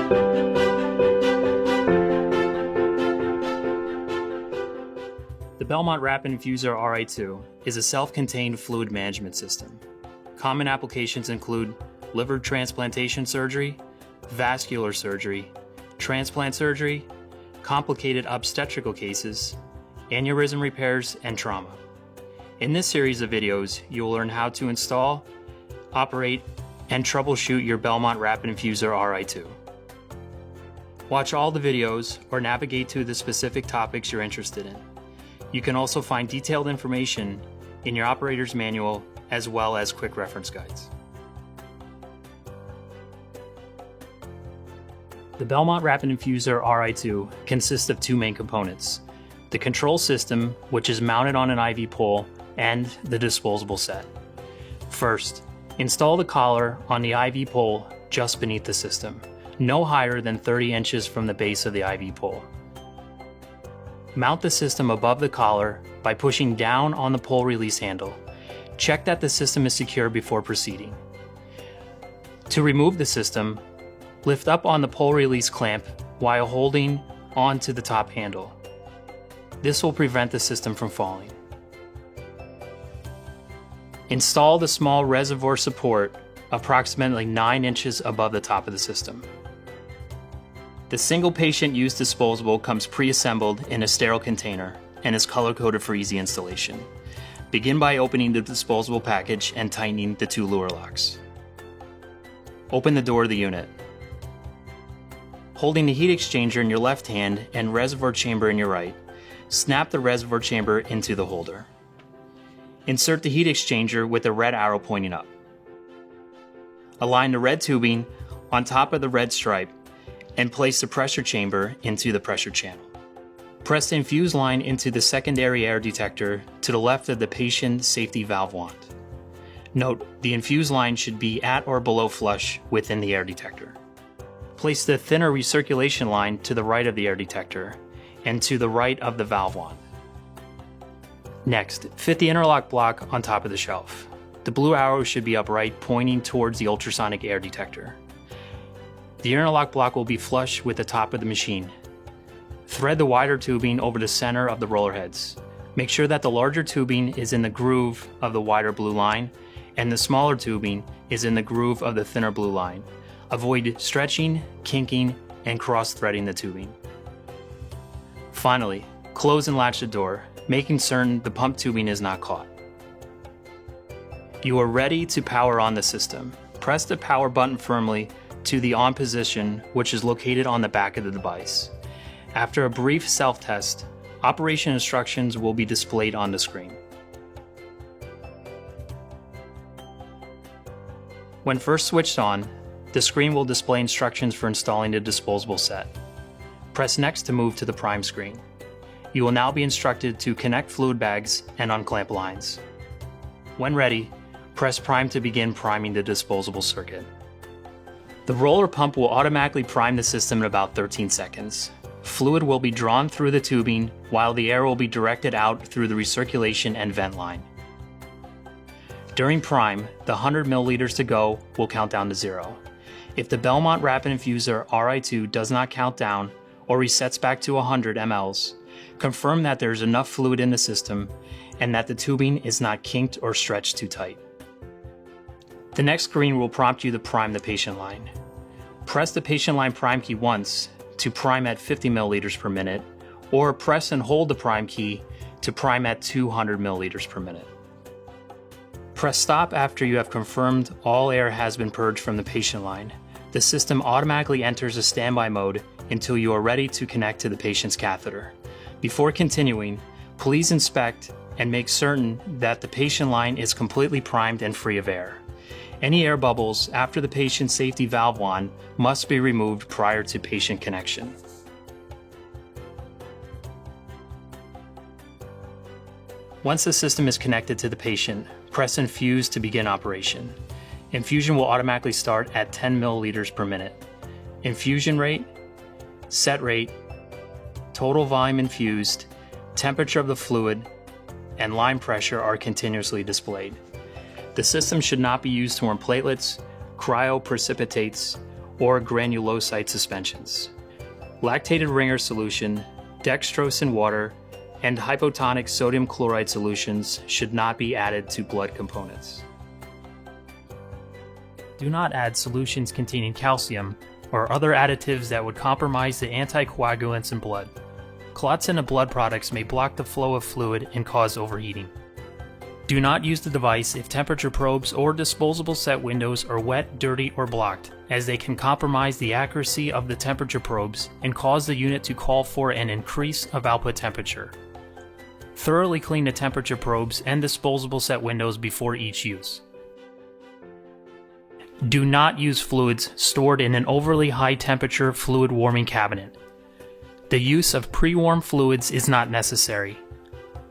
The Belmont Rapid Infuser RI-2 is a self-contained fluid management system. Common applications include liver transplantation surgery, vascular surgery, transplant surgery, complicated obstetrical cases, aneurysm repairs, and trauma. In this series of videos, you will learn how to install, operate, and troubleshoot your Belmont Rapid Infuser RI-2. Watch all the videos or navigate to the specific topics you're interested in. You can also find detailed information in your operator's manual as well as quick reference guides. The Belmont Rapid Infuser RI-2 consists of two main components: the control system, which is mounted on an IV pole, and the disposable set. First, install the collar on the IV pole just beneath the system, no higher than 30 inches from the base of the IV pole. Mount the system above the collar by pushing down on the pole release handle. Check that the system is secure before proceeding. To remove the system, lift up on the pole release clamp while holding on to the top handle. This will prevent the system from falling. Install the small reservoir support approximately 9 inches above the top of the system. The single patient use disposable comes pre-assembled in a sterile container and is color-coded for easy installation. Begin by opening the disposable package and tightening the two lure locks. Open the door of the unit. Holding the heat exchanger in your left hand and reservoir chamber in your right, snap the reservoir chamber into the holder. Insert the heat exchanger with the red arrow pointing up. Align the red tubing on top of the red stripe and place the pressure chamber into the pressure channel. Press the infuse line into the secondary air detector to the left of the patient safety valve wand. Note, the infuse line should be at or below flush within the air detector. Place the thinner recirculation line to the right of the air detector and to the right of the valve wand. Next, fit the interlock block on top of the shelf. The blue arrow should be upright, pointing towards the ultrasonic air detector. The interlock block will be flush with the top of the machine. Thread the wider tubing over the center of the roller heads. Make sure that the larger tubing is in the groove of the wider blue line and the smaller tubing is in the groove of the thinner blue line. Avoid stretching, kinking, and cross-threading the tubing. Finally, close and latch the door, making certain the pump tubing is not caught. You are ready to power on the system. Press the power button firmly to the on position, which is located on the back of the device. After a brief self-test, operation instructions will be displayed on the screen. When first switched on, the screen will display instructions for installing the disposable set. Press Next to move to the prime screen. You will now be instructed to connect fluid bags and unclamp lines. When ready, press Prime to begin priming the disposable circuit. The roller pump will automatically prime the system in about 13 seconds. Fluid will be drawn through the tubing while the air will be directed out through the recirculation and vent line. During prime, the 100 milliliters to go will count down to 0. If the Belmont Rapid Infuser RI-2 does not count down or resets back to 100 mLs, confirm that there is enough fluid in the system and that the tubing is not kinked or stretched too tight. The next screen will prompt you to prime the patient line. Press the patient line prime key once to prime at 50 milliliters per minute, or press and hold the prime key to prime at 200 milliliters per minute. Press stop after you have confirmed all air has been purged from the patient line. The system automatically enters a standby mode until you are ready to connect to the patient's catheter. Before continuing, please inspect and make certain that the patient line is completely primed and free of air. Any air bubbles after the patient's safety valve wand must be removed prior to patient connection. Once the system is connected to the patient, press Infuse to begin operation. Infusion will automatically start at 10 milliliters per minute. Infusion rate, set rate, total volume infused, temperature of the fluid, and line pressure are continuously displayed. The system should not be used to warm platelets, cryoprecipitates, or granulocyte suspensions. Lactated ringer solution, dextrose in water, and hypotonic sodium chloride solutions should not be added to blood components. Do not add solutions containing calcium or other additives that would compromise the anticoagulants in blood. Clots in the blood products may block the flow of fluid and cause overheating. Do not use the device if temperature probes or disposable set windows are wet, dirty, or blocked, as they can compromise the accuracy of the temperature probes and cause the unit to call for an increase of output temperature. Thoroughly clean the temperature probes and disposable set windows before each use. Do not use fluids stored in an overly high temperature fluid warming cabinet. The use of pre-warm fluids is not necessary.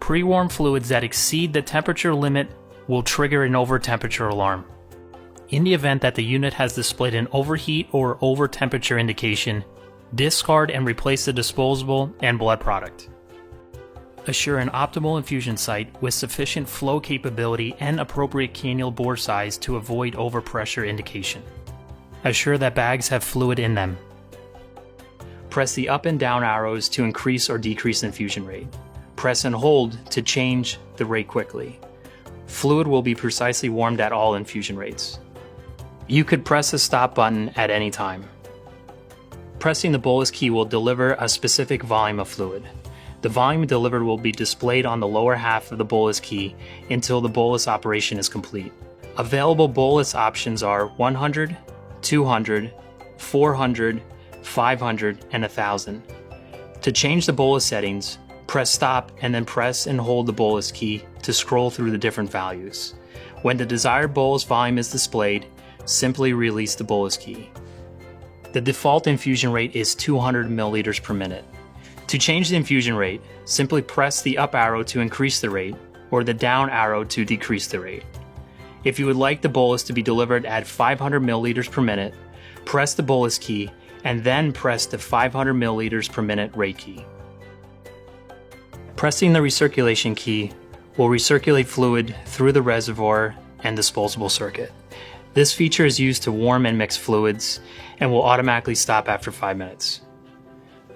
Pre-warm fluids that exceed the temperature limit will trigger an over-temperature alarm. In the event that the unit has displayed an overheat or over-temperature indication, discard and replace the disposable and blood product. Assure an optimal infusion site with sufficient flow capability and appropriate cannula bore size to avoid overpressure indication. Assure that bags have fluid in them. Press the up and down arrows to increase or decrease infusion rate. Press and hold to change the rate quickly. Fluid will be precisely warmed at all infusion rates. You could press the stop button at any time. Pressing the bolus key will deliver a specific volume of fluid. The volume delivered will be displayed on the lower half of the bolus key until the bolus operation is complete. Available bolus options are 100, 200, 400, 500, and 1000. To change the bolus settings, press stop and then press and hold the bolus key to scroll through the different values. When the desired bolus volume is displayed, simply release the bolus key. The default infusion rate is 200 milliliters per minute. To change the infusion rate, simply press the up arrow to increase the rate or the down arrow to decrease the rate. If you would like the bolus to be delivered at 500 milliliters per minute, press the bolus key and then press the 500 milliliters per minute rate key. Pressing the recirculation key will recirculate fluid through the reservoir and disposable circuit. This feature is used to warm and mix fluids and will automatically stop after 5 minutes.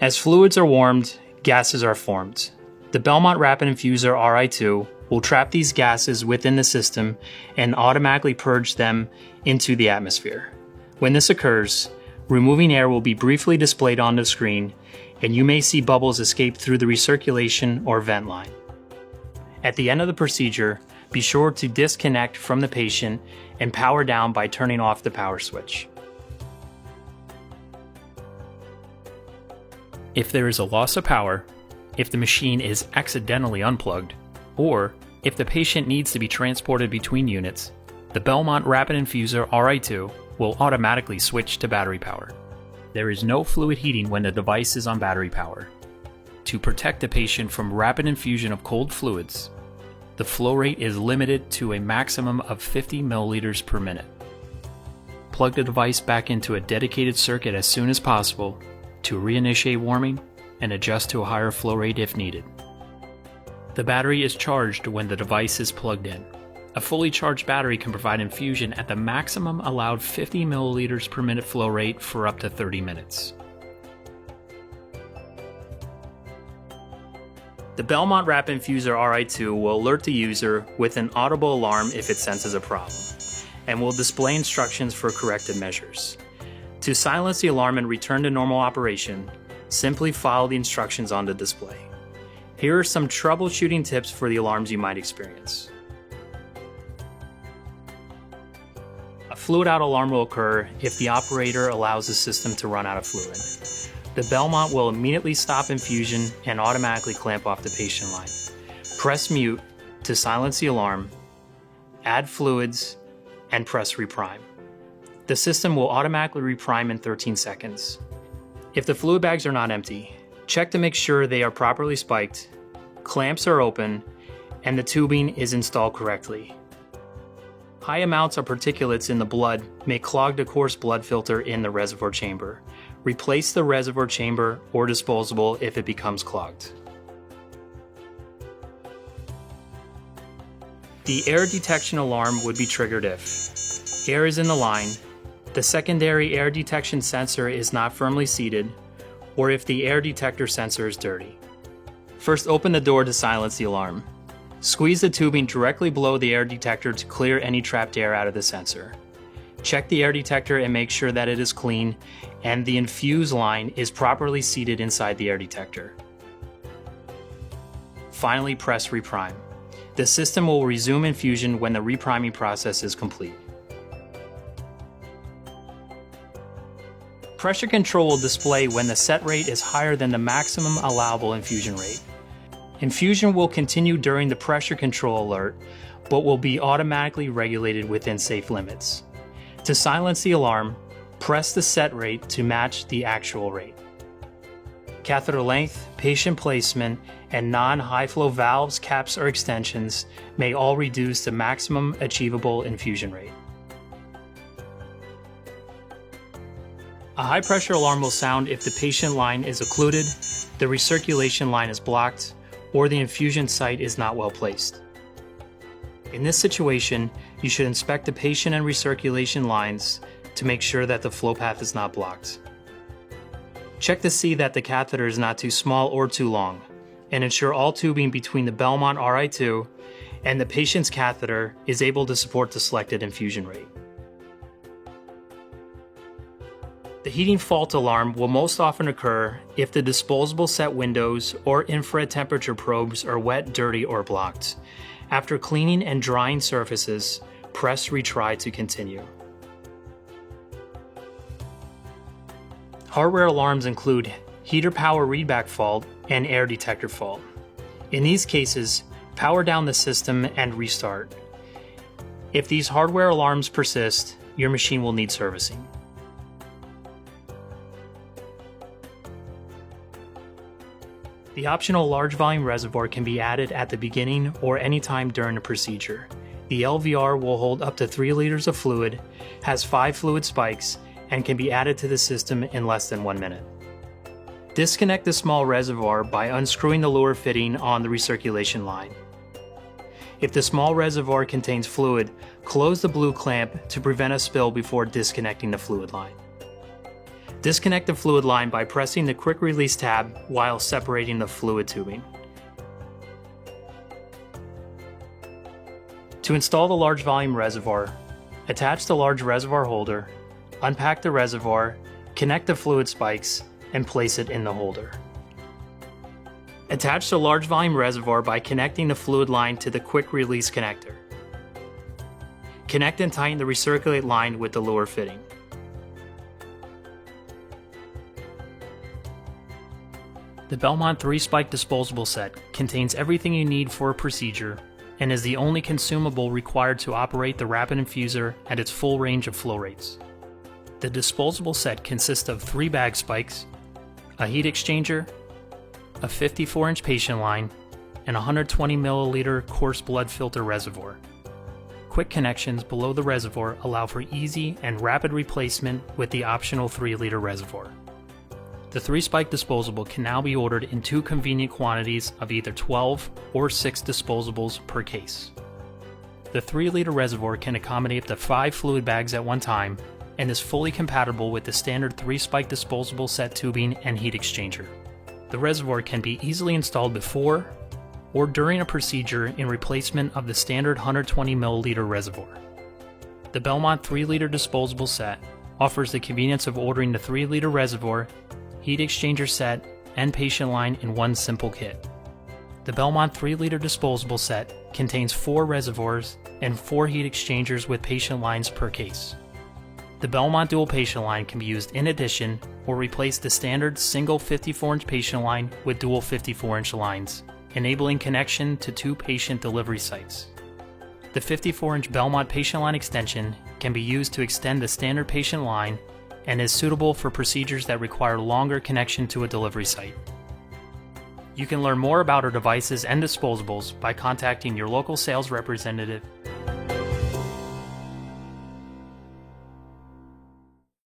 As fluids are warmed, gases are formed. The Belmont Rapid Infuser RI-2 will trap these gases within the system and automatically purge them into the atmosphere. When this occurs, removing air will be briefly displayed on the screen, and you may see bubbles escape through the recirculation or vent line. At the end of the procedure, be sure to disconnect from the patient and power down by turning off the power switch. If there is a loss of power, if the machine is accidentally unplugged, or if the patient needs to be transported between units, the Belmont Rapid Infuser RI-2 will automatically switch to battery power. There is no fluid heating when the device is on battery power. To protect the patient from rapid infusion of cold fluids, the flow rate is limited to a maximum of 50 milliliters per minute. Plug the device back into a dedicated circuit as soon as possible to reinitiate warming and adjust to a higher flow rate if needed. The battery is charged when the device is plugged in. A fully charged battery can provide infusion at the maximum allowed 50 milliliters per minute flow rate for up to 30 minutes. The Belmont Rapid Infuser RI-2 will alert the user with an audible alarm if it senses a problem, and will display instructions for corrective measures. To silence the alarm and return to normal operation, simply follow the instructions on the display. Here are some troubleshooting tips for the alarms you might experience. A fluid out alarm will occur if the operator allows the system to run out of fluid. The Belmont will immediately stop infusion and automatically clamp off the patient line. Press mute to silence the alarm, add fluids, and press reprime. The system will automatically reprime in 13 seconds. If the fluid bags are not empty, check to make sure they are properly spiked, clamps are open, and the tubing is installed correctly. High amounts of particulates in the blood may clog the coarse blood filter in the reservoir chamber. Replace the reservoir chamber or disposable if it becomes clogged. The air detection alarm would be triggered if air is in the line, the secondary air detection sensor is not firmly seated, or if the air detector sensor is dirty. First, open the door to silence the alarm. Squeeze the tubing directly below the air detector to clear any trapped air out of the sensor. Check the air detector and make sure that it is clean and the infuse line is properly seated inside the air detector. Finally, press reprime. The system will resume infusion when the repriming process is complete. Pressure control will display when the set rate is higher than the maximum allowable infusion rate. Infusion will continue during the pressure control alert, but will be automatically regulated within safe limits. To silence the alarm, press the set rate to match the actual rate. Catheter length, patient placement, and non-high flow valves, caps, or extensions may all reduce the maximum achievable infusion rate. A high pressure alarm will sound if the patient line is occluded, the recirculation line is blocked, or the infusion site is not well placed. In this situation, you should inspect the patient and recirculation lines to make sure that the flow path is not blocked. Check to see that the catheter is not too small or too long, and ensure all tubing between the Belmont RI-2 and the patient's catheter is able to support the selected infusion rate. The heating fault alarm will most often occur if the disposable set windows or infrared temperature probes are wet, dirty, or blocked. After cleaning and drying surfaces, press retry to continue. Hardware alarms include heater power readback fault and air detector fault. In these cases, power down the system and restart. If these hardware alarms persist, your machine will need servicing. The optional large volume reservoir can be added at the beginning or any time during the procedure. The LVR will hold up to 3 liters of fluid, has 5 fluid spikes, and can be added to the system in less than 1 minute. Disconnect the small reservoir by unscrewing the lower fitting on the recirculation line. If the small reservoir contains fluid, close the blue clamp to prevent a spill before disconnecting the fluid line. Disconnect the fluid line by pressing the quick release tab while separating the fluid tubing. To install the large volume reservoir, attach the large reservoir holder, unpack the reservoir, connect the fluid spikes, and place it in the holder. Attach the large volume reservoir by connecting the fluid line to the quick release connector. Connect and tighten the recirculate line with the lower fitting. The Belmont 3-spike disposable set contains everything you need for a procedure and is the only consumable required to operate the rapid infuser at its full range of flow rates. The disposable set consists of 3 bag spikes, a heat exchanger, a 54-inch patient line, and a 120 milliliter coarse blood filter reservoir. Quick connections below the reservoir allow for easy and rapid replacement with the optional 3-liter reservoir. The 3-spike disposable can now be ordered in 2 convenient quantities of either 12 or 6 disposables per case. The 3-liter reservoir can accommodate up to 5 fluid bags at one time and is fully compatible with the standard 3-spike disposable set tubing and heat exchanger. The reservoir can be easily installed before or during a procedure in replacement of the standard 120 milliliter reservoir. The Belmont 3-liter disposable set offers the convenience of ordering the 3-liter reservoir, heat exchanger set, and patient line in one simple kit. The Belmont 3-liter disposable set contains 4 reservoirs and 4 heat exchangers with patient lines per case. The Belmont dual patient line can be used in addition or replace the standard single 54-inch patient line with dual 54-inch lines, enabling connection to 2 patient delivery sites. The 54-inch Belmont patient line extension can be used to extend the standard patient line and is suitable for procedures that require longer connection to a delivery site. You can learn more about our devices and disposables by contacting your local sales representative